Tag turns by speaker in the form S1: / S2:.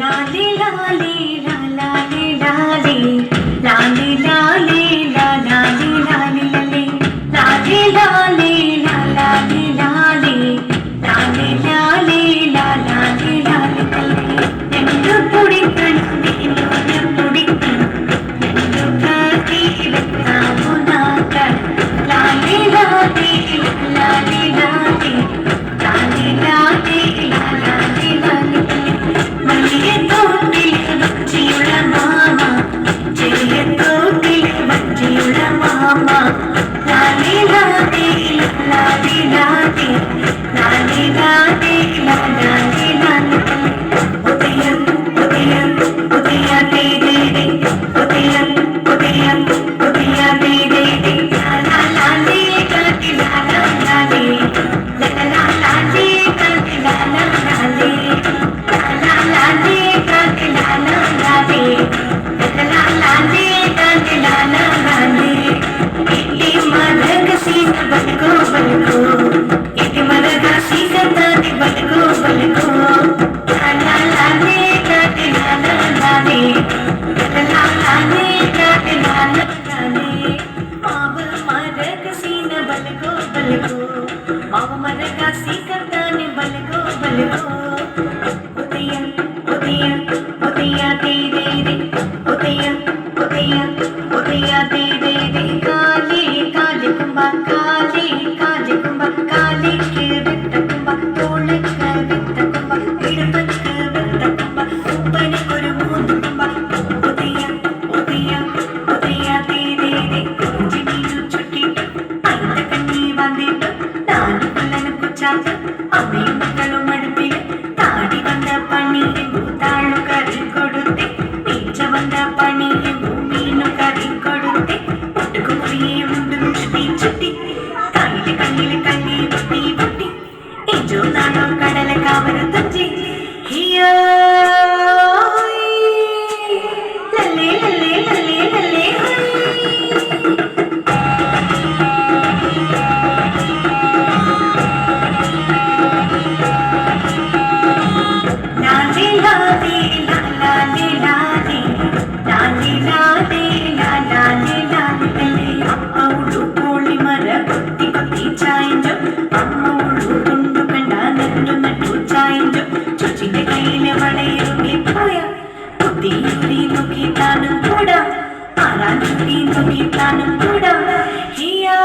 S1: लाले लाले ला लाले लाले लाले लाले ला लाले लाले लाले लाले लाले ला लाले लाले लाले लाले ला लाले लाले लाले എന്തു കുടിക്കണം നീനൊന്നു കുടിക്കണം എന്തു കാത്തിലെത്താമോ നാക്കാൻ ലാലേ ലാലേ ലാലേ ലാലേ ലാലേ ലാലേ ലാലേ ലാലേ വലിയ തോട്ടിൽ വച്ചിയുള്ള മാമ ചെറിയ തോട്ടിൽ വച്ചിയുള്ള മാമ ലാലേ ലാലേ ലാലേ ലാലേ ലാലേ ലാലേ ലാലേ ലാലേ ഉദയം ഉദയം ഉദയ ദേ ദേ ദേ ഉദയം ഉദയം ഉദയ ദേ ദേ ദേ ലാ ലാലേ ലാലേ ലാലേ ലാലേ ലാ ലാലേ ലാലേ ലാലേ ഉദയം ഉദയം ഉദയ ദേ ദേ ദേ ഉദയം ഉദയം ഉദയ ദേ ദേ ദേ കാലേ കാലേ കുംഭ കാലേ കാലേ കുംഭ കാലേക്ക് വിട്ട കുംഭ തോളക്ക് വിട്ട കുംഭ ഇടപ്പക്ക് വിട്ട കുംഭ ഉപ്പനക്കൊരു മൂന്ന് കുംഭ ഉദയം ഉദയം ഉദയ ദേ ദേ ദേ കുഞ്ചി മീനു ചുട്ടിട്ട് അയിന്റെ കണ്ണി വന്നിട്ട് നാല് പിള്ളനെ കുച്ചാട്ട് അമ്മയും മക്കളും അടുപ്പില് താടി വന്ന പണിയും താഴു കറി കൊടുത്തെ നീച്ച വന്ന പണിയും മീനു കറി കൊടുത്തെ ഒട്ടുകുമുറിയെ മുണ്ട് ചുട്ടി ചുട്ടി കണ്ണില് കണ്ണില് കണ്ണി പൊട്ടി പൊട്ടി ഇഞ്ചോ നാടോ കടല കാവര തഞ്ചി ഹിയോ ലല്ലേ ലല്ലേ ലല്ലേ ലല്ലേ ലാലേ ലാലേ ലാലേ ലാലേ ലാലേ ലാലേ ലാലേ ലാലേ അമ്മ കോളി മര കൊത്തി കൊത്തി ചായഞ്ചു അമ്മ തുണ്ടു കണ്ട നെട്ടു നട്ടു ചായഞ്ചു ചുച്ചിന്റെ കയ്യിലെ വളയിരുമ്പി പോയ കുത്തിയൂരി നോക്കി താനും കൂടാ ആരാൻ ചുറ്റി നോക്കി താനും കൂടാ ഹിയാ